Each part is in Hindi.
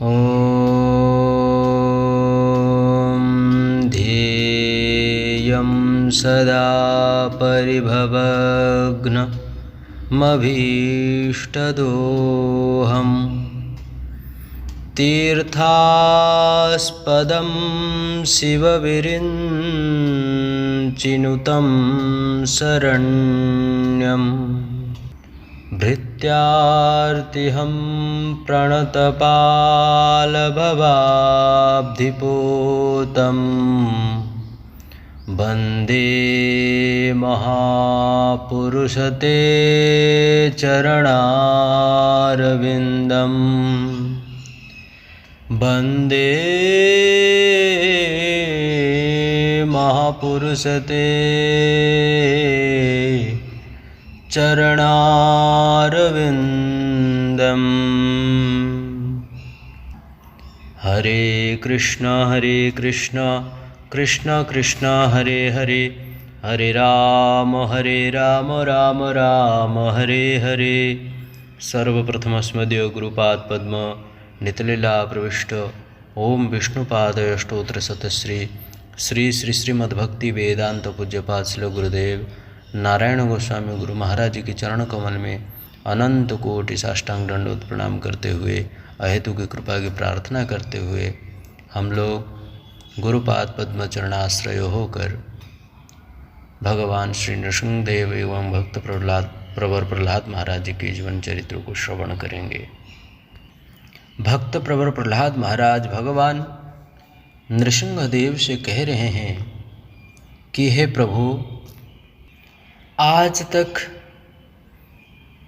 ॐ ध्येयं सदा परिभवग्नमभीष्टदोहम् तीर्थास्पदं शिवविरिञ्चिनुतं शरण्यं भृत्यार्तिहं प्रणतपालभवाब्धिपोतं वन्दे महापुरुषते चरणारविन्दम् वन्दे महापुरुषते चरणारविन्दम्। हरे कृष्ण कृष्ण कृष्ण हरे हरे, हरे राम राम राम हरे हरे। सर्वप्रथमस्मदीय गुरुपाद पद्म नितलीला प्रविष्ट ओम विष्णुपादय स्तोत्र सतश्री श्री श्री श्रीमद्भक्ति वेदांत पूज्यपाद श्री गुरुदेव नारायण गोस्वामी गुरु महाराज जी के चरण कमल में अनंत कोटि साष्टांग दंडोत प्रणाम करते हुए अहेतु की कृपा की प्रार्थना करते हुए हम लोग गुरुपाद पद्म चरणाश्रय होकर भगवान श्री नृसिंहदेव एवं भक्त प्रवर प्रहलाद महाराज जी के जीवन चरित्र को श्रवण करेंगे। भक्त प्रवर प्रहलाद महाराज भगवान नृसिंहदेव से कह रहे हैं कि हे प्रभु, आज तक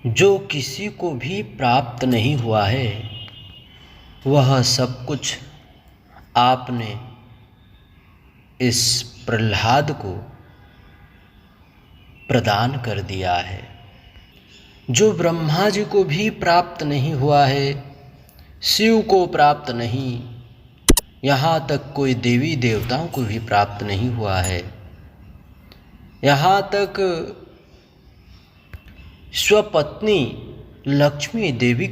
जो किसी को भी प्राप्त नहीं हुआ है वह सब कुछ आपने इस प्रहलाद को प्रदान कर दिया है। जो ब्रह्मा जी को भी प्राप्त नहीं हुआ है, शिव को प्राप्त नहीं, यहाँ तक कोई देवी देवताओं को भी प्राप्त नहीं हुआ है, यहाँ तक स्वपत्नी लक्ष्मी देवी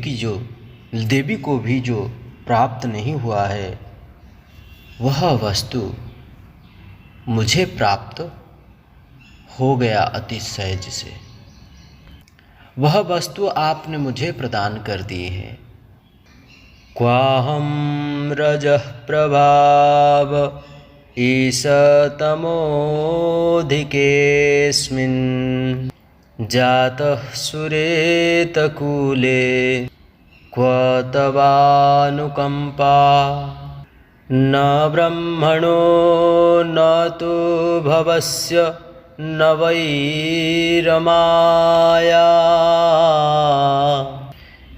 को भी जो प्राप्त नहीं हुआ है, वह वस्तु मुझे प्राप्त हो गया अति सहज से। वह वस्तु आपने मुझे प्रदान कर दी है। क्वाहं रजः प्रभाव ईशतमोऽधिकेऽस्मिन् जातः सुरेतकुले क्व तवानुकम्पा न ब्रह्मणो न तु भवस्य न वै रमाया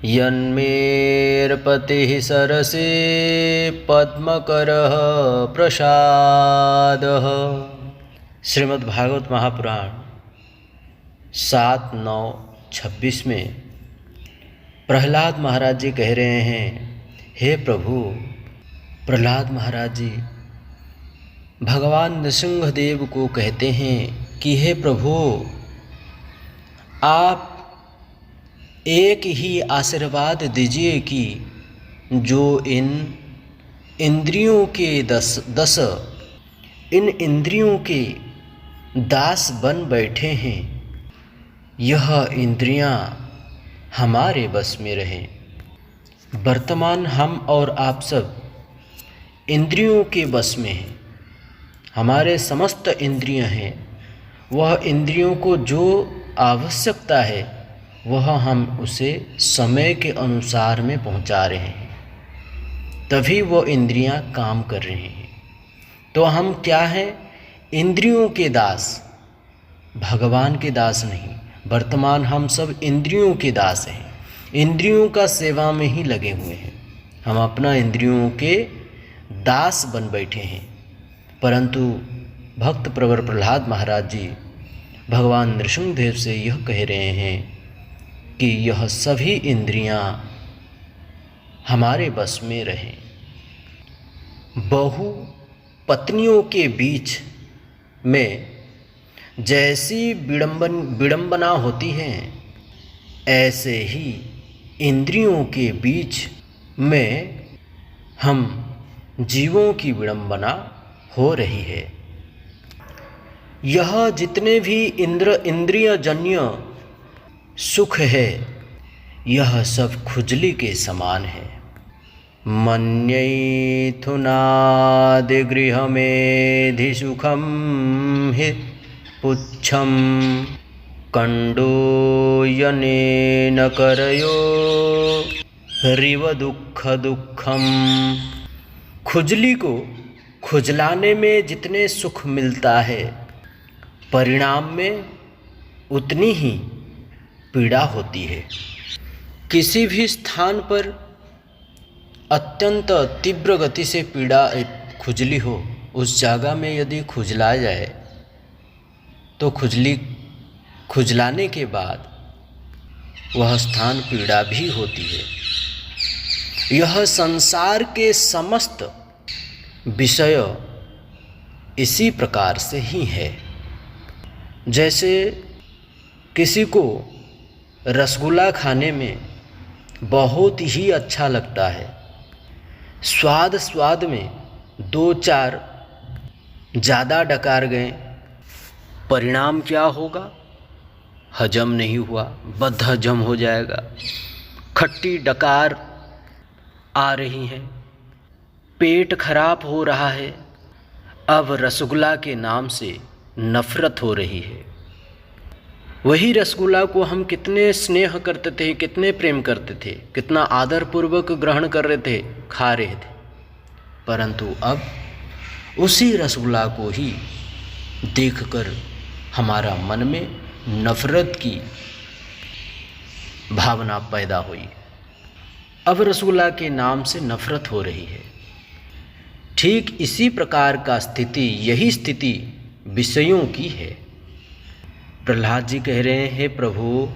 यन्मेर्पतिः सरसे पद्मकरः प्रसादः। श्रीमद्भागवत महापुराण 7-9-26 में प्रहलाद महाराज जी कह रहे हैं, हे प्रभु, प्रहलाद महाराज जी भगवान नृसिंहदेव को कहते हैं कि हे प्रभु, आप एक ही आशीर्वाद दीजिए कि जो इन इंद्रियों के इन इंद्रियों के दास बन बैठे हैं, यह इंद्रियां हमारे बस में रहें। वर्तमान हम और आप सब इंद्रियों के बस में हैं। हमारे समस्त इंद्रियां हैं, वह इंद्रियों को जो आवश्यकता है वह हम उसे समय के अनुसार में पहुंचा रहे हैं, तभी वो इंद्रियां काम कर रही हैं। तो हम क्या हैं? इंद्रियों के दास, भगवान के दास नहीं। वर्तमान हम सब इंद्रियों के दास हैं, इंद्रियों का सेवा में ही लगे हुए हैं। हम अपना इंद्रियों के दास बन बैठे हैं। परंतु भक्त प्रवर प्रहलाद महाराज जी भगवान नृसिंहदेव से यह कह रहे हैं कि यह सभी इंद्रियां हमारे बस में रहें। बहु पत्नियों के बीच में जैसी विडंबना होती है, ऐसे ही इंद्रियों के बीच में हम जीवों की विडंबना हो रही है। यह जितने भी इंद्रिय जन्य सुख है, यह सब खुजली के समान है। मन्यैथुनादिगृहमेधिसुखं हि पुच्छं कंडोयनेन करयो रिव दुःख दुःखम। खुजली को खुजलाने में जितने सुख मिलता है, परिणाम में उतनी ही पीड़ा होती है। किसी भी स्थान पर अत्यंत तीव्र गति से पीड़ा खुजली हो, उस जगह में यदि खुजला जाए तो खुजलाने के बाद वह स्थान पीड़ा भी होती है। यह संसार के समस्त विषय इसी प्रकार से ही है। जैसे किसी को रसगुल्ला खाने में बहुत ही अच्छा लगता है, स्वाद में 2-4 ज़्यादा डकार गए, परिणाम क्या होगा? हजम नहीं हुआ, बदहजम हो जाएगा, खट्टी डकार आ रही है, पेट खराब हो रहा है। अब रसगुल्ला के नाम से नफरत हो रही है। वही रसगुल्ला को हम कितने स्नेह करते थे, कितने प्रेम करते थे, कितना आदरपूर्वक ग्रहण कर रहे थे, खा रहे थे, परंतु अब उसी रसगुल्ला को ही देखकर हमारा मन में नफरत की भावना पैदा हुई। अब रसगुल्ला के नाम से नफरत हो रही है। ठीक इसी प्रकार का स्थिति, यही स्थिति विषयों की है। प्रहलाद जी कह रहे हैं, प्रभु,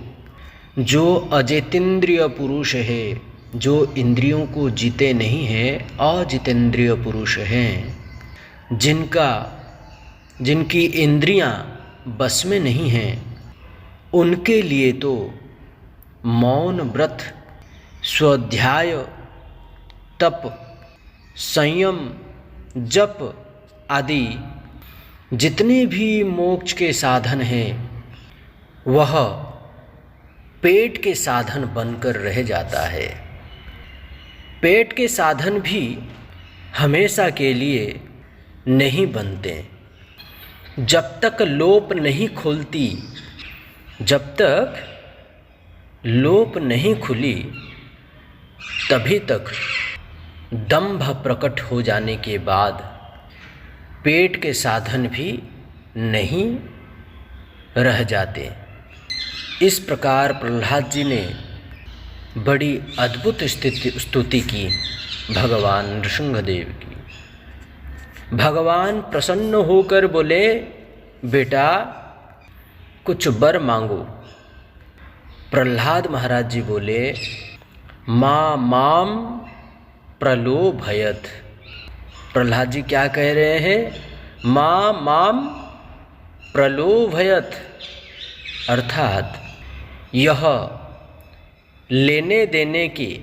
जो अजितेंद्रिय पुरुष है, जो इंद्रियों को जीते नहीं है, अजितेंद्रिय पुरुष हैं, जिनकी इंद्रियां बस में नहीं हैं, उनके लिए तो मौन व्रत, स्वाध्याय, तप, संयम, जप आदि जितने भी मोक्ष के साधन हैं, वह पेट के साधन बनकर रह जाता है। पेट के साधन भी हमेशा के लिए नहीं बनते। जब तक लोप नहीं खुलती, जब तक लोप नहीं खुली, तभी तक दंभ प्रकट हो जाने के बाद पेट के साधन भी नहीं रह जाते। इस प्रकार प्रहलाद जी ने बड़ी अद्भुत स्तुति की भगवान नृसिंहदेव की। भगवान प्रसन्न होकर बोले, बेटा कुछ वर मांगो। प्रहलाद महाराज जी बोले, माम प्रलोभयत। प्रहलाद जी क्या कह रहे हैं? माम प्रलोभयत, अर्थात यह लेने देने के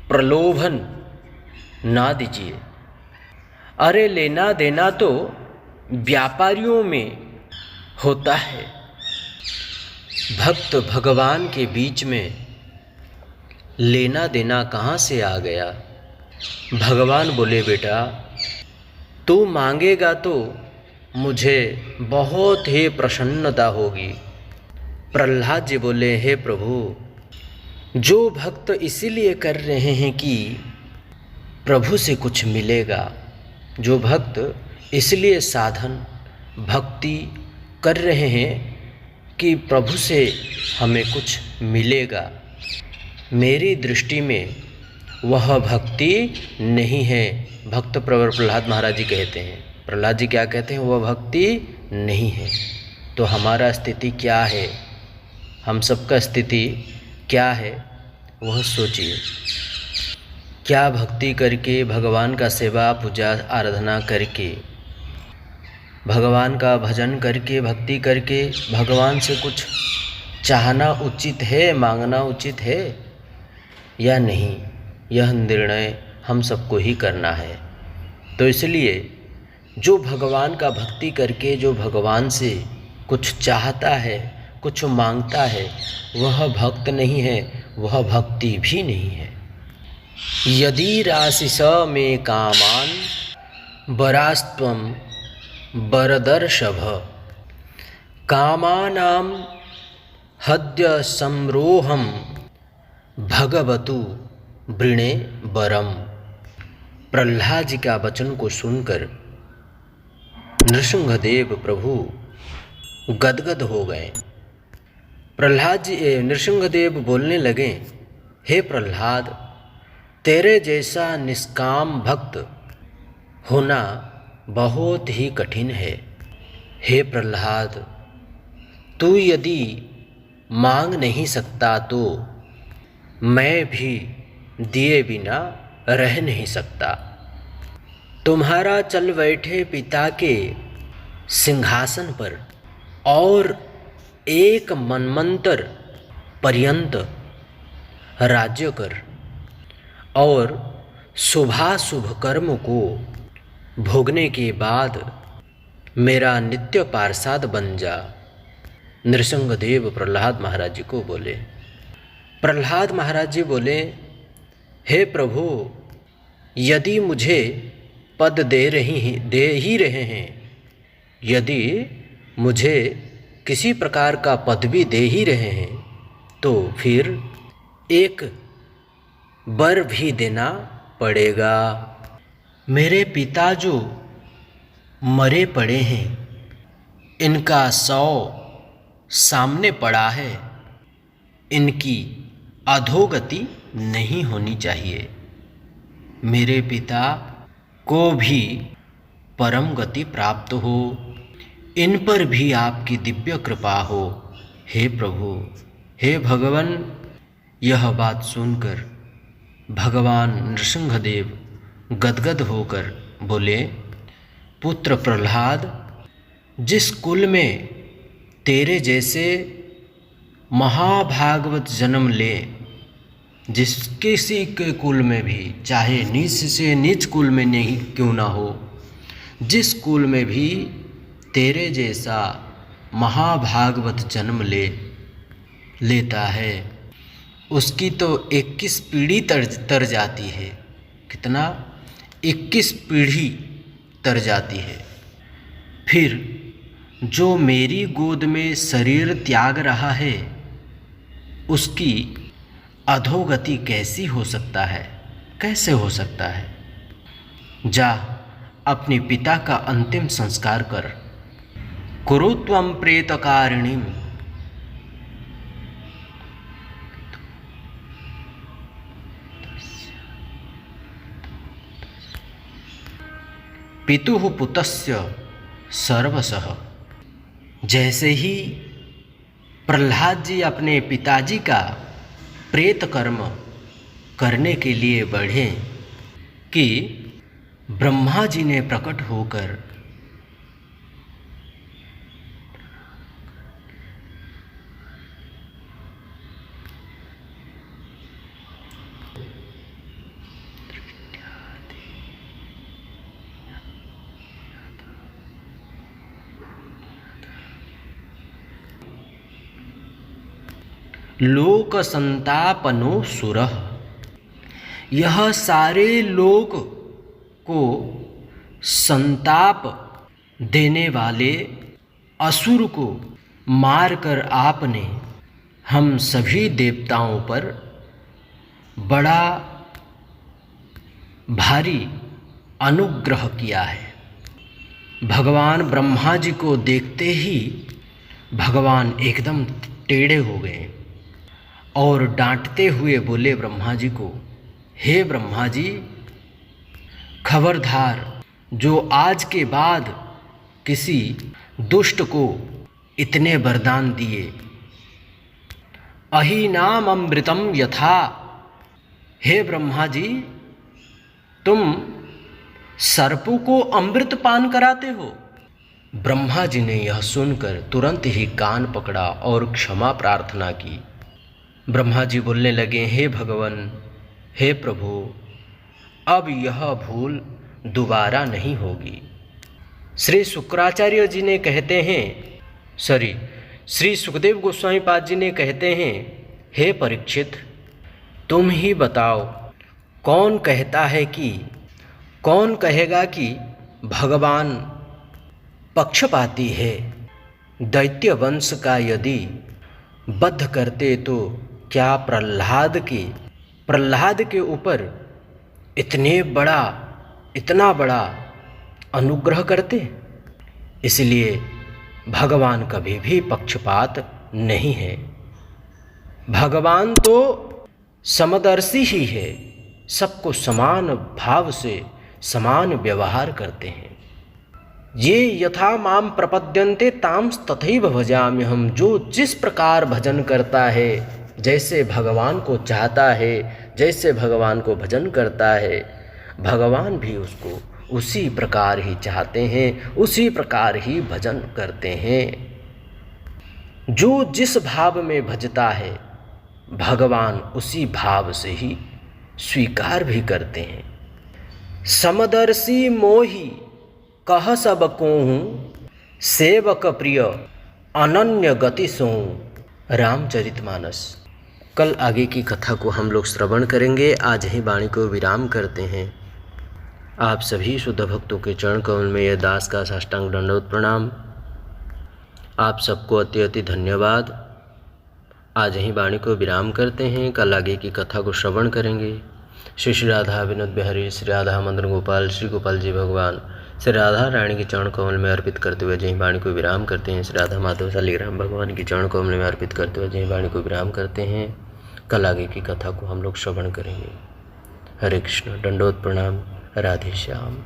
प्रलोभन ना दीजिए। अरे लेना देना तो व्यापारियों में होता है, भक्त भगवान के बीच में लेना देना कहाँ से आ गया? भगवान बोले, बेटा तू मांगेगा तो मुझे बहुत ही प्रसन्नता होगी। प्रहलाद जी बोले, हे प्रभु, जो भक्त इसीलिए कर रहे हैं कि प्रभु से कुछ मिलेगा, जो भक्त इसलिए साधन भक्ति कर रहे हैं कि प्रभु से हमें कुछ मिलेगा, मेरी दृष्टि में वह भक्ति नहीं है। भक्त प्रवर प्रहलाद महाराज जी कहते हैं, प्रहलाद जी क्या कहते हैं? वह भक्ति नहीं है। तो हमारा स्थिति क्या है? हम सबका स्थिति क्या है वह सोचिए। क्या भक्ति करके, भगवान का सेवा पूजा आराधना करके, भगवान का भजन करके, भक्ति करके भगवान से कुछ चाहना उचित है, मांगना उचित है या नहीं? यह निर्णय हम सबको ही करना है। तो इसलिए जो भगवान का भक्ति करके जो भगवान से कुछ चाहता है, कुछ मांगता है, वह भक्त नहीं है, वह भक्ति भी नहीं है। यदि राशिस में कामान बरास्त्वं बरदर्शभ कामानां हद्य संरोहम भगवतु वृणे बरम। प्रहलाद जी का वचन को सुनकर नृसिंहदेव प्रभु गदगद हो गए। प्रहलाद जी नृसिंहदेव बोलने लगे, हे प्रहलाद, तेरे जैसा निष्काम भक्त होना बहुत ही कठिन है। हे प्रहलाद, तू यदि मांग नहीं सकता तो मैं भी दिए बिना रह नहीं सकता। तुम्हारा चल बैठे पिता के सिंहासन पर और एक मनमंतर पर्यंत राज्य कर और शुभाशुभ कर्म को भोगने के बाद मेरा नित्य पार्षद बन जा। नृसिंहदेव प्रहलाद महाराज जी को बोले। प्रहलाद महाराज जी बोले, हे प्रभु, यदि मुझे पद दे ही रहे हैं, यदि मुझे किसी प्रकार का पद भी दे ही रहे हैं, तो फिर एक वर भी देना पड़ेगा। मेरे पिता जो मरे पड़े हैं, इनका शव सामने पड़ा है, इनकी अधोगति नहीं होनी चाहिए। मेरे पिता को भी परम गति प्राप्त हो, इन पर भी आपकी दिव्य कृपा हो। हे प्रभु, हे भगवान। यह बात सुनकर भगवान नृसिंहदेव गदगद होकर बोले, पुत्र प्रहलाद, जिस कुल में तेरे जैसे महाभागवत जन्म ले, जिस किसी के कुल में भी, चाहे नीच से नीच कुल में नहीं क्यों ना हो, जिस कुल में भी तेरे जैसा महाभागवत जन्म लेता है, उसकी तो 21 पीढ़ी तर जाती है। कितना? 21 पीढ़ी तर जाती है। फिर जो मेरी गोद में शरीर त्याग रहा है, उसकी अधोगति कैसी हो सकता है? कैसे हो सकता है? जा अपने पिता का अंतिम संस्कार कर। कुरु त्वं प्रेतकारिणीं पितुः पुतस्य सर्वशः। जैसे ही प्रहलाद जी अपने पिताजी का प्रेत कर्म करने के लिए बढ़े कि ब्रह्मा जी ने प्रकट होकर लोक संतापनो सुरः। यह सारे लोक को संताप देने वाले असुर को मारकर आपने हम सभी देवताओं पर बड़ा भारी अनुग्रह किया है। भगवान ब्रह्मा जी को देखते ही भगवान एकदम टेढ़े हो गए और डांटते हुए बोले ब्रह्मा जी को, हे ब्रह्मा जी, खबरदार, जो आज के बाद किसी दुष्ट को इतने वरदान दिए, अहीनाम अमृतम यथा। हे ब्रह्मा जी, तुम सर्पों को अमृत पान कराते हो। ब्रह्मा जी ने यह सुनकर तुरंत ही कान पकड़ा और क्षमा प्रार्थना की। ब्रह्मा जी बोलने लगे, हे भगवान, हे प्रभु, अब यह भूल दोबारा नहीं होगी। श्री शुक्राचार्य जी ने कहते हैं, श्री सुखदेव गोस्वामी पाद जी ने कहते हैं, हे परीक्षित, तुम ही बताओ कौन कहेगा कि भगवान पक्षपाती है। दैत्य वंश का यदि वध करते तो क्या प्रहलाद के ऊपर इतना बड़ा अनुग्रह करते। इसलिए भगवान कभी भी पक्षपात नहीं है। भगवान तो समदर्शी ही है, सबको समान भाव से समान व्यवहार करते हैं। ये यथा माम प्रपद्यन्ते ताम तथैव भजाम्यहम्। जो जिस प्रकार भजन करता है, जैसे भगवान को चाहता है, जैसे भगवान को भजन करता है, भगवान भी उसको उसी प्रकार ही चाहते हैं, उसी प्रकार ही भजन करते हैं। जो जिस भाव में भजता है, भगवान उसी भाव से ही स्वीकार भी करते हैं। समदर्शी मोहि कह सब कोहूँ, सेवक प्रिय अनन्य गति सोऊँ। रामचरितमानस। कल आगे की कथा को हम लोग श्रवण करेंगे। आज ही वाणी को विराम करते हैं। आप सभी शुद्ध भक्तों के चरण कमल में यह दास का साष्टांग दंडवत प्रणाम। आप सबको अति अति धन्यवाद। आज ही वाणी को विराम करते हैं। कल आगे की कथा को श्रवण करेंगे। श्री राधा विनोद बिहारी, श्री राधा मदन गोपाल, श्री गोपाल जी भगवान, श्री राधा रानी के चरण कमल में अर्पित करते हुए जय वाणी को विराम करते हैं। श्री राधा माधव शालिग्राम भगवान के चरण कमल में अर्पित करते हुए जय वाणी को विराम करते हैं। कल आगे की कथा को हम लोग श्रवण करेंगे। हरे कृष्ण। दंडवत प्रणाम। राधे श्याम।